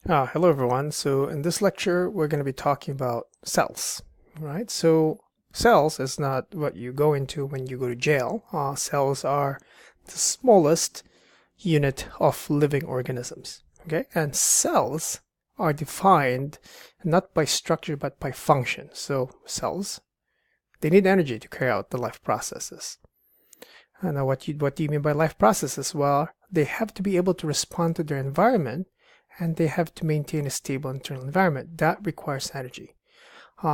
Hello everyone. So in this lecture, we're going to be talking about cells, right? So cells is not what you go into when you go to jail. Cells are the smallest unit of living organisms, okay? And cells are defined not by structure but by function. So cells, they need energy to carry out the life processes. Now what do you mean by life processes? Well, they have to be able to respond to their environment and they have to maintain a stable internal environment. That requires energy.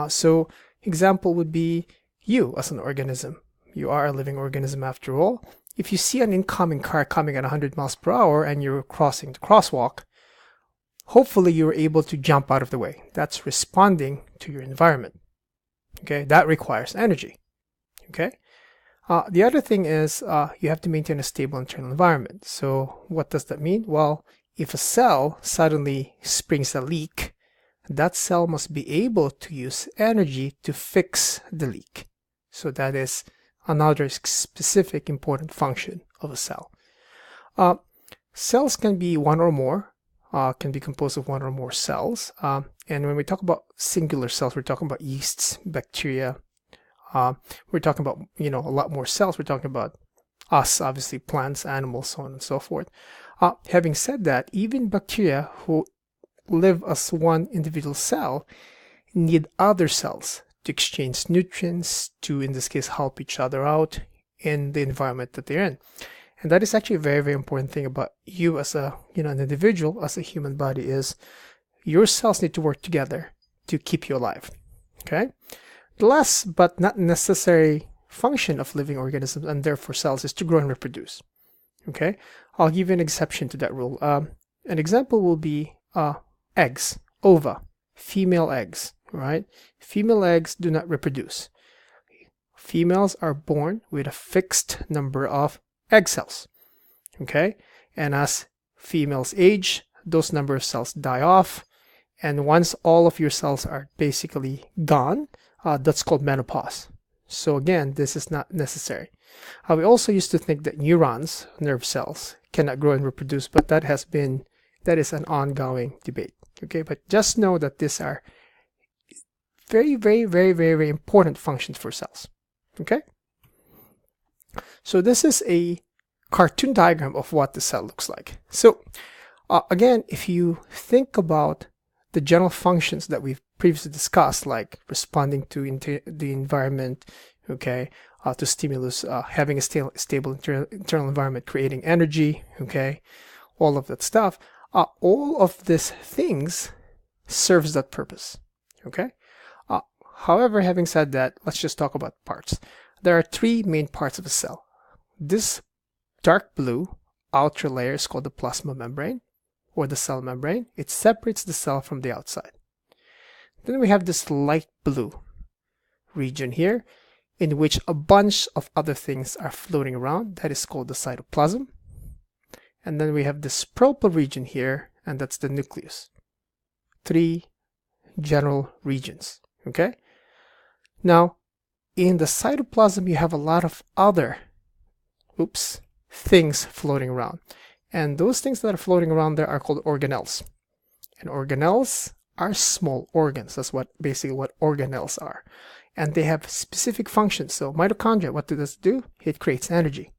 So example would be you as an organism. You are a living organism after all. If you see an incoming car coming at 100 miles per hour and you're crossing the crosswalk, hopefully you're able to jump out of the way. That's responding to your environment. Okay, that requires energy. Okay. The other thing is you have to maintain a stable internal environment. So what does that mean? Well, if a cell suddenly springs a leak, that cell must be able to use energy to fix the leak. So that is another specific important function of a cell. Cells can be one or more, can be composed of one or more cells. And when we talk about singular cells, we're talking about yeasts, bacteria. We're talking about, a lot more cells. We're talking about us, obviously, plants, animals, so on and so forth. Having said that, even bacteria who live as one individual cell need other cells to exchange nutrients, to, in this case, help each other out in the environment that they're in. And that is actually a very, very important thing about you as an individual, as a human body, is your cells need to work together to keep you alive. Okay? The last but not necessary function of living organisms and therefore cells is to grow and reproduce. Okay, I'll give you an exception to that rule. An example will be eggs, ova, female eggs, right? Female eggs do not reproduce. Females are born with a fixed number of egg cells. Okay, and as females age, those number of cells die off, and once all of your cells are basically gone, that's called menopause. So again, this is not necessary. We also used to think that neurons, nerve cells, cannot grow and reproduce, but that is an ongoing debate. Okay, but just know that these are very, very, very, very, very important functions for cells. Okay, so this is a cartoon diagram of what the cell looks like. So again, if you think about the general functions that we've previously discussed, like responding to the environment, okay, to stimulus, having a stable internal environment, creating energy, okay, all of that stuff, all of these things serves that purpose, okay. However, having said that, let's just talk about parts. There are three main parts of a cell. This dark blue outer layer is called the plasma membrane, or the cell membrane. It separates the cell from the outside. Then we have this light blue region here, in which a bunch of other things are floating around. That is called the cytoplasm. And then we have this purple region here, and that's the nucleus. Three general regions, okay? Now, in the cytoplasm, you have a lot of other, things floating around. And those things that are floating around there are called organelles. And organelles are small organs. That's basically what organelles are. And they have specific functions. So mitochondria, what does it do? It creates energy.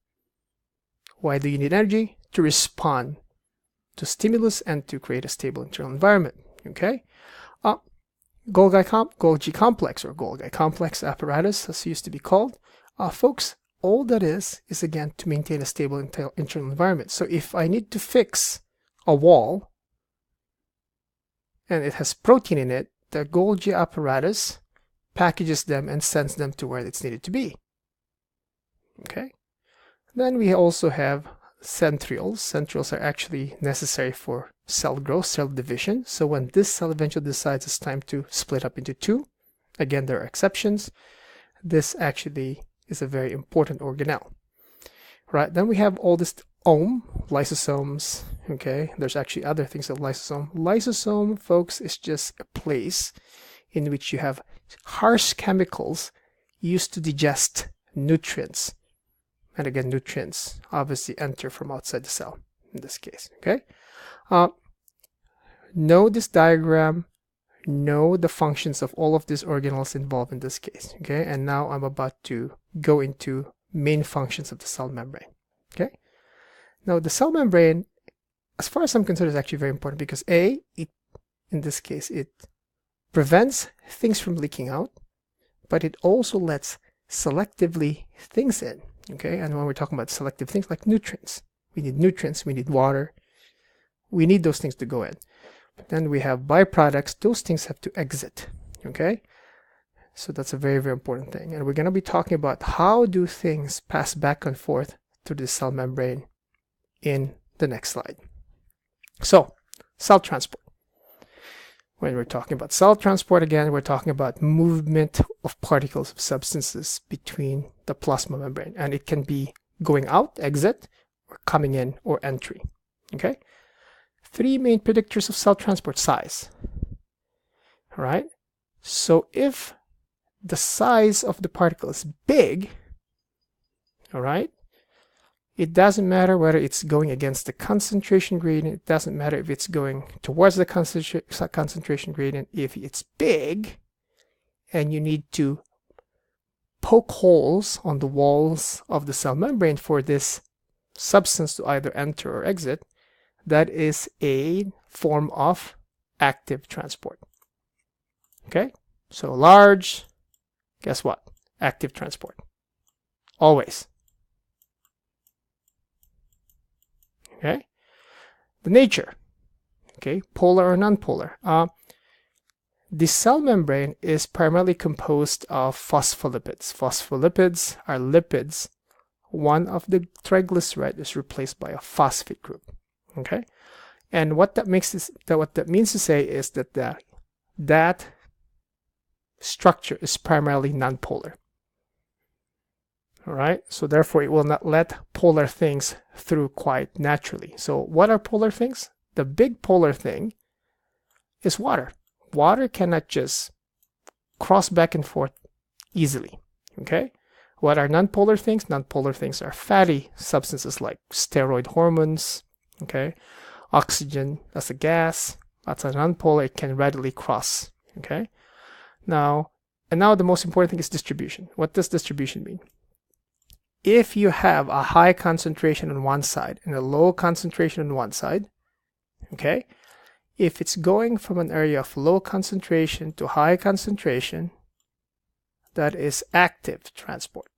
Why do you need energy? To respond to stimulus and to create a stable internal environment. Okay? Golgi complex, or Golgi complex apparatus, as it used to be called. Folks, all that is again to maintain a stable internal environment. So if I need to fix a wall and it has protein in it, the Golgi apparatus packages them and sends them to where it's needed to be. Okay. Then we also have centrioles. Centrioles are actually necessary for cell growth, cell division. So when this cell eventually decides it's time to split up into two, again, there are exceptions. This actually is a very important organelle. Right. Then we have all this lysosomes. Okay. There's actually other things of lysosome. Lysosome, folks, is just a place in which you have harsh chemicals used to digest nutrients. And again, nutrients obviously enter from outside the cell in this case. Okay. know this diagram, know the functions of all of these organelles involved in this case. Okay, and now I'm about to go into main functions of the cell membrane. Okay, now the cell membrane, as far as I'm concerned, is actually very important because in this case, it prevents things from leaking out, but it also lets selectively things in. Okay, and when we're talking about selective things like nutrients, we need water, we need those things to go in. But then we have byproducts, those things have to exit. Okay, so that's a very, very important thing. And we're going to be talking about how do things pass back and forth through the cell membrane in the next slide. So, cell transport. When we're talking about cell transport, again, we're talking about movement of particles of substances between the plasma membrane. And it can be going out, exit, or coming in, or entry. Okay? 3 main predictors of cell transport: size. All right? So if the size of the particle is big, all right, it doesn't matter whether it's going against the concentration gradient. It doesn't matter if it's going towards the concentration gradient. If it's big and you need to poke holes on the walls of the cell membrane for this substance to either enter or exit, that is a form of active transport. Okay? So large, guess what? Active transport. Always. Okay, the nature, okay, polar or nonpolar. The cell membrane is primarily composed of phospholipids. Phospholipids are lipids. One of the triglyceride is replaced by a phosphate group. Okay, and what that means to say is that that structure is primarily nonpolar. All right, so therefore it will not let polar things through quite naturally. So what are polar things? The big polar thing is water. Water cannot just cross back and forth easily. Okay, what are nonpolar things? Nonpolar things are fatty substances like steroid hormones. Okay, oxygen, that's a gas, that's a nonpolar, it can readily cross. Okay, now the most important thing is distribution. What does distribution mean? If you have a high concentration on one side and a low concentration on one side, okay, if it's going from an area of low concentration to high concentration, that is active transport.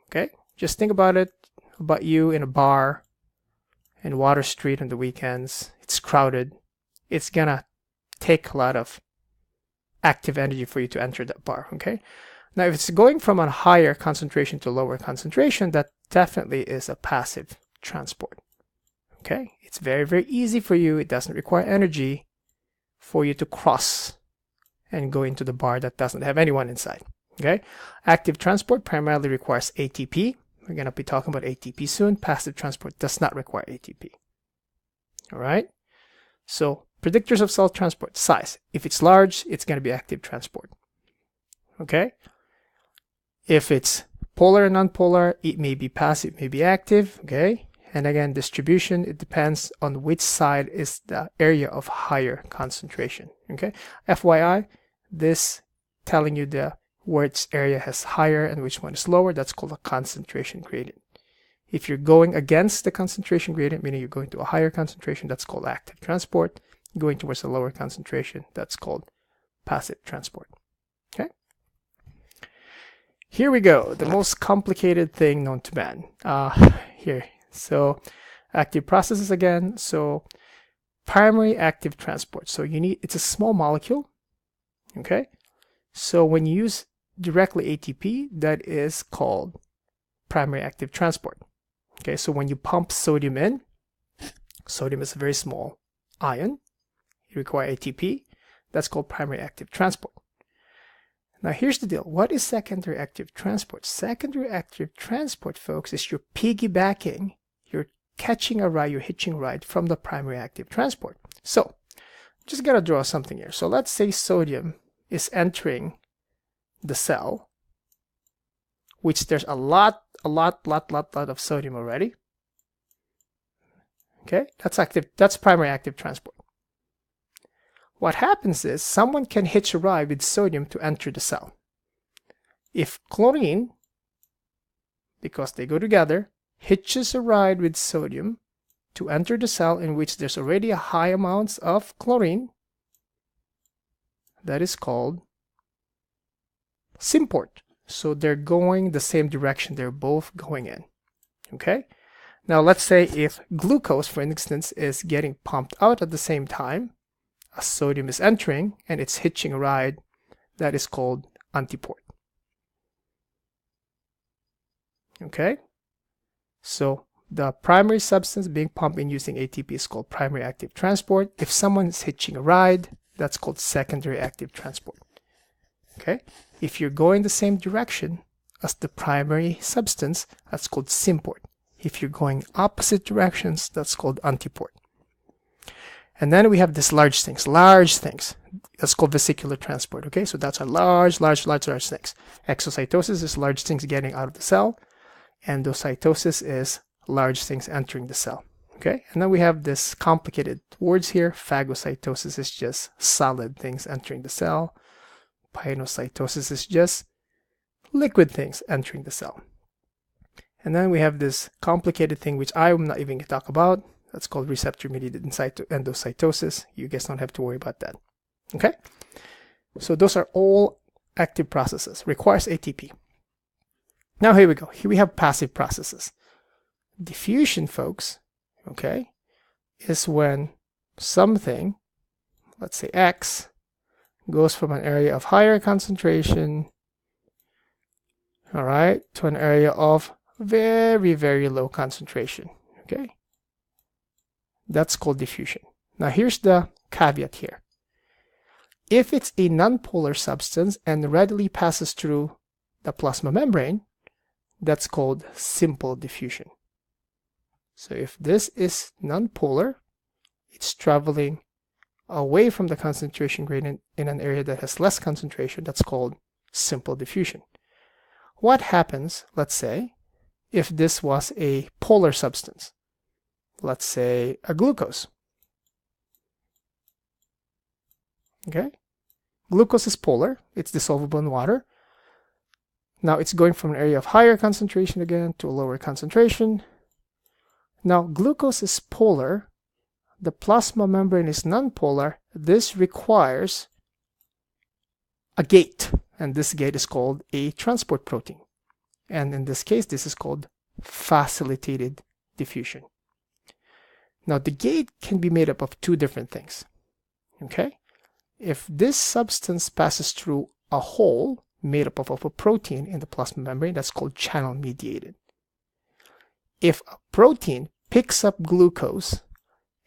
Okay, just think about you in a bar in Water Street on the weekends. It's crowded. It's gonna take a lot of active energy for you to enter that bar. Okay, now if it's going from a higher concentration to lower concentration, that definitely is a passive transport. Okay, it's very, very easy for you. It doesn't require energy for you to cross and go into the bar that doesn't have anyone inside. Okay, active transport primarily requires ATP. We're going to be talking about ATP soon. Passive transport does not require ATP. All right, so predictors of cell transport: size. If it's large, it's going to be active transport. Okay, if it's polar and nonpolar, it may be passive, it may be active. Okay, and again, distribution, it depends on which side is the area of higher concentration. Okay, FYI, this telling you which area has higher and which one is lower, that's called a concentration gradient. If you're going against the concentration gradient, meaning you're going to a higher concentration, that's called active transport. Going towards a lower concentration, that's called passive transport. Okay, here we go, the most complicated thing known to man. Here, so active processes again. So primary active transport. So it's a small molecule. Okay, so when you use directly ATP, that is called primary active transport. Okay, so when you pump sodium in, sodium is a very small ion. You require ATP. That's called primary active transport. Now here's the deal. What is secondary active transport? Secondary active transport, folks, is you're piggybacking, you're catching a ride, you're hitching a ride from the primary active transport. So just gotta draw something here. So let's say sodium is entering the cell, which there's a lot of sodium already. Okay, that's primary active transport. What happens is someone can hitch a ride with sodium to enter the cell. If chlorine, because they go together, hitches a ride with sodium to enter the cell in which there's already a high amounts of chlorine, that is called symport. So they're going the same direction, they're both going in. Okay? Now let's say if glucose, for instance, is getting pumped out at the same time as sodium is entering and it's hitching a ride, that is called antiport. Okay? So the primary substance being pumped in using ATP is called primary active transport. If someone is hitching a ride, that's called secondary active transport. Okay? If you're going the same direction as the primary substance, that's called symport. If you're going opposite directions, that's called antiport. And then we have these large things. That's called vesicular transport. Okay, so that's a large things. Exocytosis is large things getting out of the cell. Endocytosis is large things entering the cell. Okay, and then we have this complicated words here. Phagocytosis is just solid things entering the cell. Pinocytosis is just liquid things entering the cell. And then we have this complicated thing which I'm not even going to talk about. That's called receptor-mediated endocytosis. You guys don't have to worry about that. Okay? So those are all active processes. Requires ATP. Now here we go. Here we have passive processes. Diffusion, folks, okay, is when something, let's say X, goes from an area of higher concentration, all right, to an area of very, very low concentration. Okay, that's called diffusion. Now here's the caveat here. If it's a nonpolar substance and readily passes through the plasma membrane, that's called simple diffusion. So if this is nonpolar, it's traveling away from the concentration gradient in an area that has less concentration, that's called simple diffusion. What happens, let's say, if this was a polar substance? Let's say a glucose. Okay? Glucose is polar, it's dissolvable in water. Now it's going from an area of higher concentration again to a lower concentration. Now glucose is polar, the plasma membrane is nonpolar. This requires a gate, and this gate is called a transport protein. And in this case, this is called facilitated diffusion. Now the gate can be made up of two different things. Okay? If this substance passes through a hole made up of a protein in the plasma membrane, that's called channel mediated. If a protein picks up glucose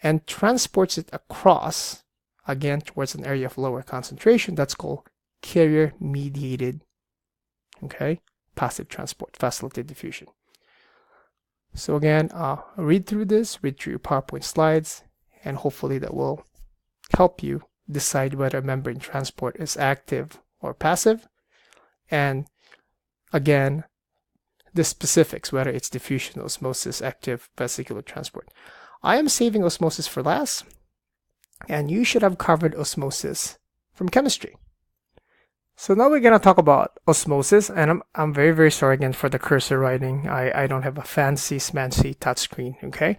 and transports it across, again towards an area of lower concentration, that's called carrier mediated, okay, passive transport, facilitated diffusion. So again, read through this, read through your PowerPoint slides, and hopefully that will help you decide whether membrane transport is active or passive. And again, the specifics, whether it's diffusion, osmosis, active, vesicular transport. I am saving osmosis for last, and you should have covered osmosis from chemistry. So now we're going to talk about osmosis, and I'm very, very sorry again for the cursor writing. I don't have a fancy, smancy touchscreen, okay?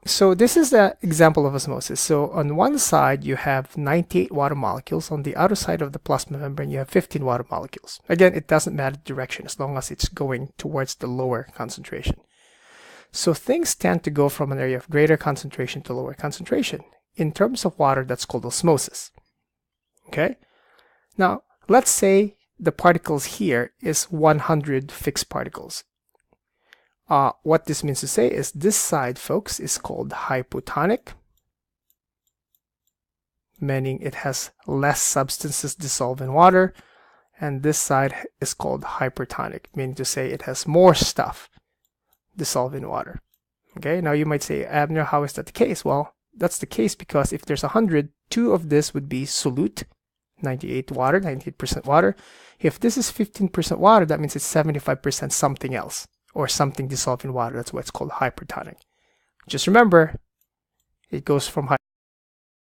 So this is the example of osmosis. So on one side, you have 98 water molecules. On the other side of the plasma membrane, you have 15 water molecules. Again, it doesn't matter the direction as long as it's going towards the lower concentration. So things tend to go from an area of greater concentration to lower concentration. In terms of water, that's called osmosis, okay? Now, let's say the particles here is 100 fixed particles. What this means to say is this side, folks, is called hypotonic, meaning it has less substances dissolved in water, and this side is called hypertonic, meaning to say it has more stuff dissolved in water. Okay, now you might say, Abner, how is that the case? Well, that's the case because if there's 100, 2 of this would be solute, 98% water. If this is 15% water, that means it's 75% something else, or something dissolved in water. That's why it's called hypertonic. Just remember, it goes from high